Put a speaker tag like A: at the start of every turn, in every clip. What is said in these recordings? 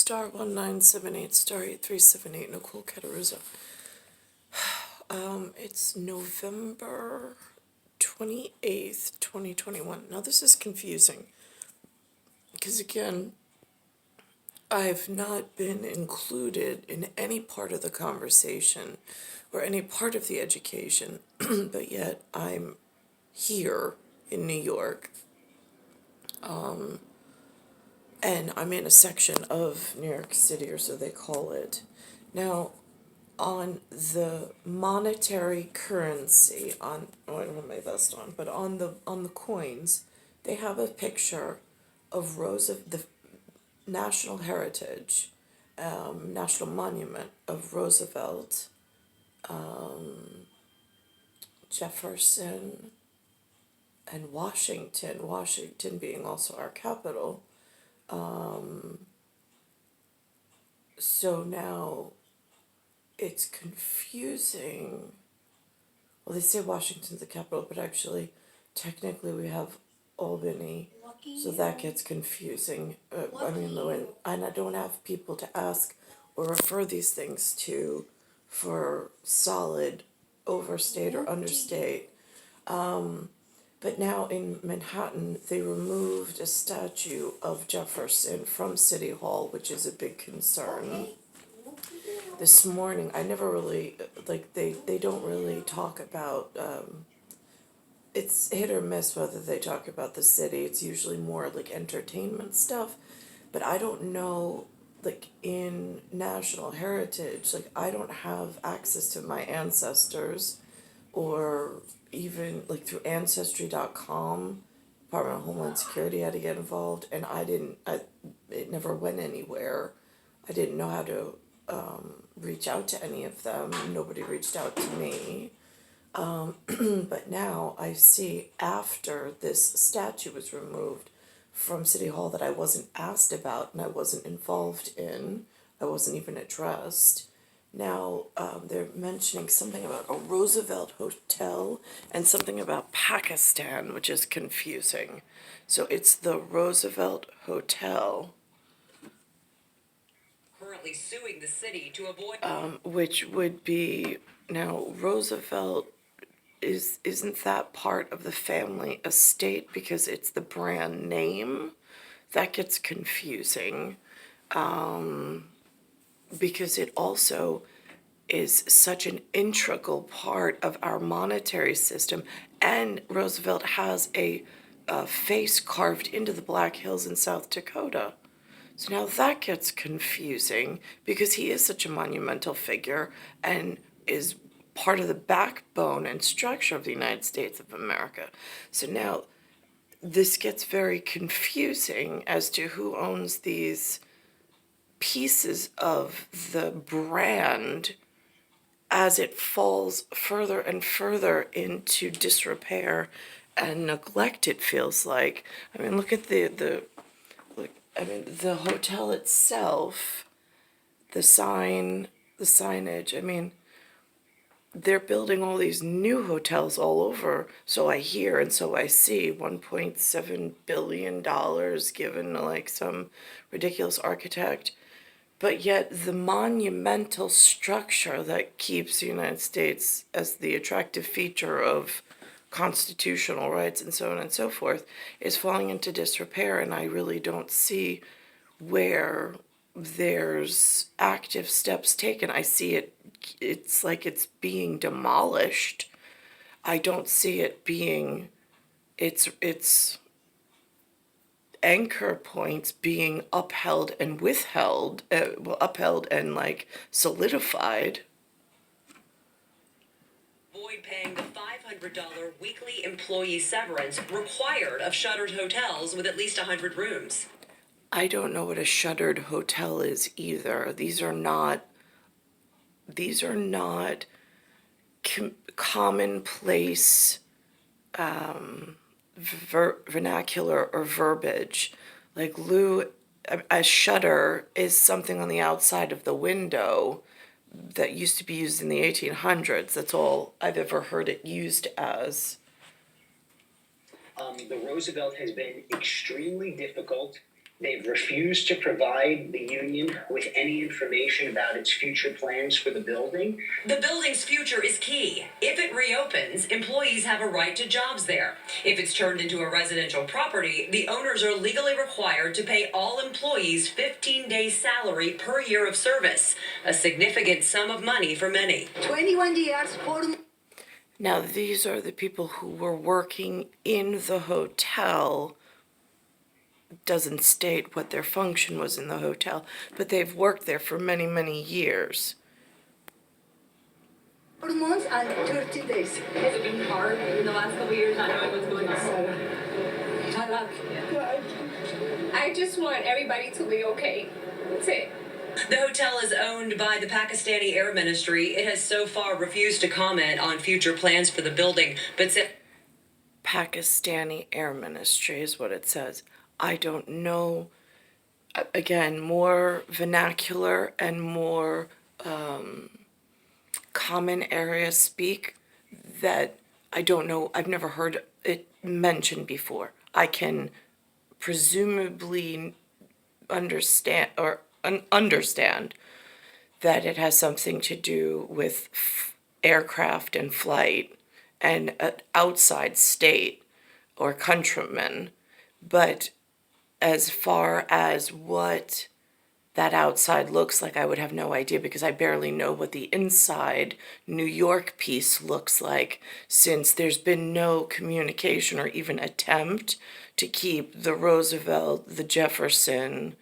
A: *1978 *8378 Nicole Cattaruzza. It's November 28th, 2021. Now this is confusing because again, I've not been included in any part of the conversation or any part of the education, but yet I'm here in New York. And I'm in a section of New York City, or so they call it. Now, on the monetary currency, I don't have my vest on, but on the coins, they have a picture of Roosevelt, the national heritage, national monument of Roosevelt, Jefferson, and Washington being also our capital. So now it's confusing. Well, they say Washington's the capital, but actually, technically, we have Albany, so that gets confusing. And I don't have people to ask or refer these things to for solid overstate or understate. But now in Manhattan, they removed a statue of Jefferson from City Hall, which is a big concern. This morning, I never really, they don't really talk about, it's hit or miss whether they talk about the city. It's usually more like entertainment stuff. But I don't know, in national heritage, I don't have access to my ancestors or even through ancestry.com. Department of Homeland Security had to get involved, and it never went anywhere. I didn't know how to reach out to any of them. Nobody reached out to me. But now I see after this statue was removed from City Hall that I wasn't asked about and I wasn't involved in, I wasn't even addressed. Now they're mentioning something about a Roosevelt hotel and something about Pakistan, which is confusing. So it's the Roosevelt Hotel.
B: Currently suing the city to avoid...
A: Which would be, now Roosevelt, isn't that part of the family estate because it's the brand name? That gets confusing. Because it also is such an integral part of our monetary system, and Roosevelt has a face carved into the Black Hills in South Dakota. So now that gets confusing because he is such a monumental figure and is part of the backbone and structure of the United States of America. So now this gets very confusing as to who owns these pieces of the brand as it falls further and further into disrepair and neglect, it feels like. I mean, look at the hotel itself, the signage. I mean, they're building all these new hotels all over, so I hear and so I see. $1.7 billion given to some ridiculous architect. But yet the monumental structure that keeps the United States as the attractive feature of constitutional rights and so on and so forth is falling into disrepair, and I really don't see where there's active steps taken. I see it's like it's being demolished. I don't see it being, it's anchor points being upheld and withheld, upheld and solidified.
B: Avoid paying the $500 weekly employee severance required of shuttered hotels with at least 100 rooms.
A: I don't know what a shuttered hotel is either. These are not commonplace vernacular or verbiage. A shutter is something on the outside of the window that used to be used in the 1800s. That's all I've ever heard it used as.
C: The Roosevelt has been extremely difficult They've refused to provide the union with any information about its future plans for the building.
B: The building's future is key. If it reopens, employees have a right to jobs there. If it's turned into a residential property, the owners are legally required to pay all employees 15 days' salary per year of service, a significant sum of money for many.
D: 21 years, 4
A: Now, these are the people who were working in the hotel. Doesn't state what their function was in the hotel, but they've worked there for many, many years.
D: months and 30 days.
E: Has it been hard in the last couple of years not knowing what's going on?
F: I just want everybody to be okay. That's it.
B: The hotel is owned by the Pakistani Air Ministry. It has so far refused to comment on future plans for the building, but said
A: Pakistani Air Ministry is what it says. I don't know. Again, more vernacular and more common area speak that I don't know. I've never heard it mentioned before. I can presumably understand understand that it has something to do with aircraft and flight and an outside state or countrymen, but as far as what that outside looks like, I would have no idea because I barely know what the inside New York piece looks like, since there's been no communication or even attempt to keep the Roosevelt, the Jefferson,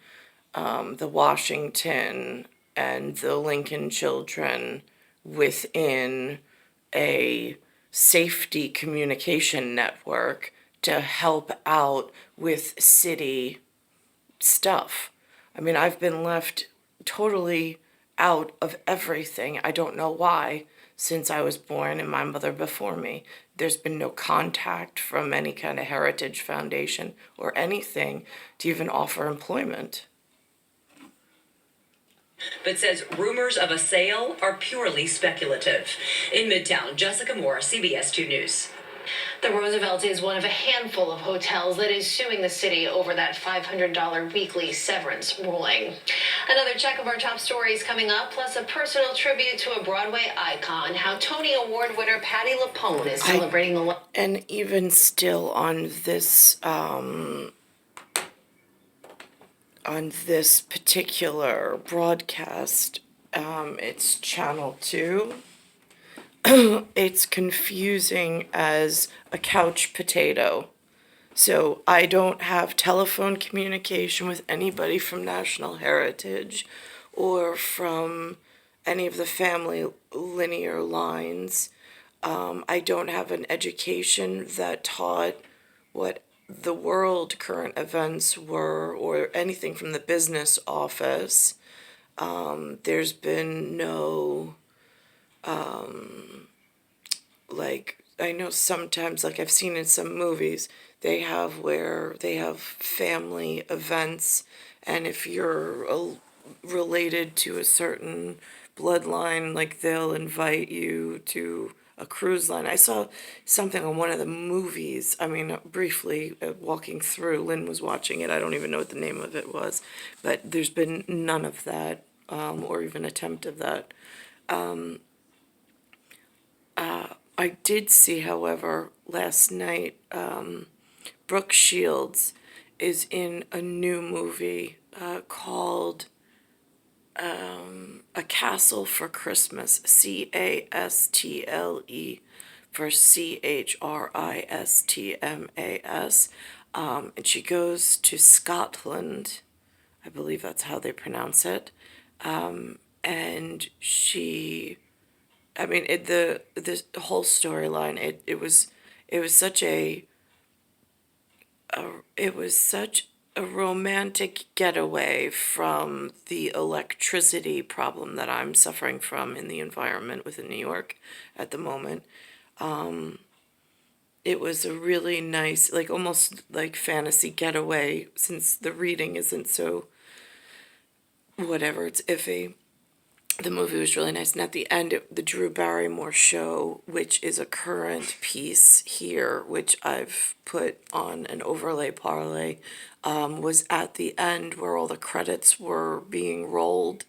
A: the Washington, and the Lincoln children within a safety communication network to help out with city stuff. I mean, I've been left totally out of everything. I don't know why, since I was born and my mother before me. There's been no contact from any kind of heritage foundation or anything to even offer employment.
B: but says rumors of a sale are purely speculative. In Midtown, Jessica Moore, CBS 2 News.
G: The Roosevelt is one of a handful of hotels that is suing the city over that $500 weekly severance ruling. Another check of our top stories coming up, plus a personal tribute to a Broadway icon, how Tony Award winner Patti LuPone is celebrating the...
A: And even still on this particular broadcast, it's Channel 2. It's confusing as a couch potato. So I don't have telephone communication with anybody from National Heritage or from any of the family linear lines. I don't have an education that taught what the world current events were or anything from the business office. There's been no... I know sometimes, like I've seen in some movies, they have family events, and if you're related to a certain bloodline, like they'll invite you to a cruise line. I saw something on one of the movies, briefly walking through, Lynn was watching it, I don't even know what the name of it was, but there's been none of that, or even attempt of that. I did see, however, last night, Brooke Shields is in a new movie called A Castle for Christmas, CASTLE for CHRISTMAS, and she goes to Scotland, I believe that's how they pronounce it, and she... the whole storyline. It was such a romantic getaway from the electricity problem that I'm suffering from in the environment within New York at the moment. It was a really nice, almost like fantasy getaway, since the reading isn't so whatever, it's iffy. The movie was really nice, and at the end, the Drew Barrymore show, which is a current piece here, which I've put on an overlay parlay, was at the end where all the credits were being rolled.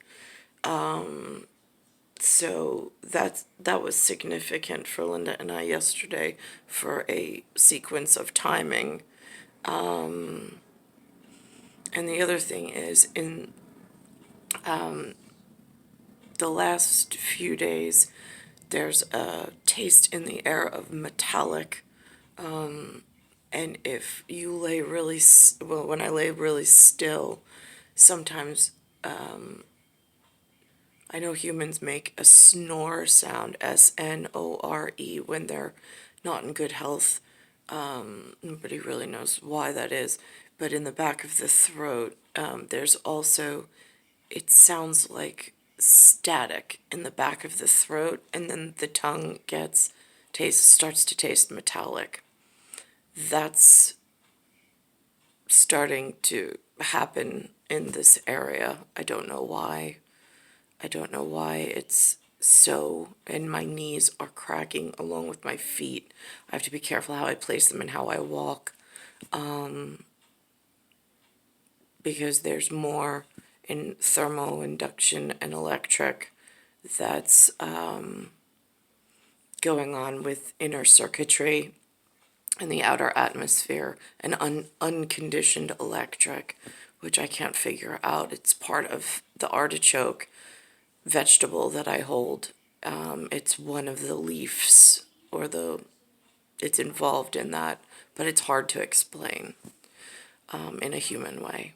A: So that was significant for Linda and I yesterday for a sequence of timing. And the other thing is, in the last few days, there's a taste in the air of metallic. And if you lay really, well, when I lay really still, sometimes I know humans make a snore sound, snore, when they're not in good health. Nobody really knows why that is. But in the back of the throat, there's also, it sounds like static in the back of the throat, and then the tongue starts to taste metallic. That's starting to happen in this area. I don't know why. I don't know why it's so, and my knees are cracking along with my feet. I have to be careful how I place them and how I walk, because there's more in thermal induction and electric that's going on with inner circuitry and the outer atmosphere, and unconditioned electric, which I can't figure out. It's part of the artichoke vegetable that I hold. It's one of the leaves, it's involved in that, but it's hard to explain in a human way,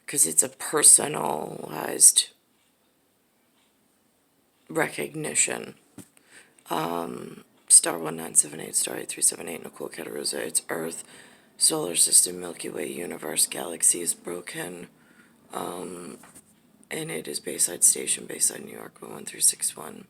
A: because it's a personalized recognition. Star 1978, star 8378, Nicole, Cattaruzza, it's Earth, solar system, Milky Way, universe, galaxy is broken, and it is Bayside Station, Bayside, New York, 11361.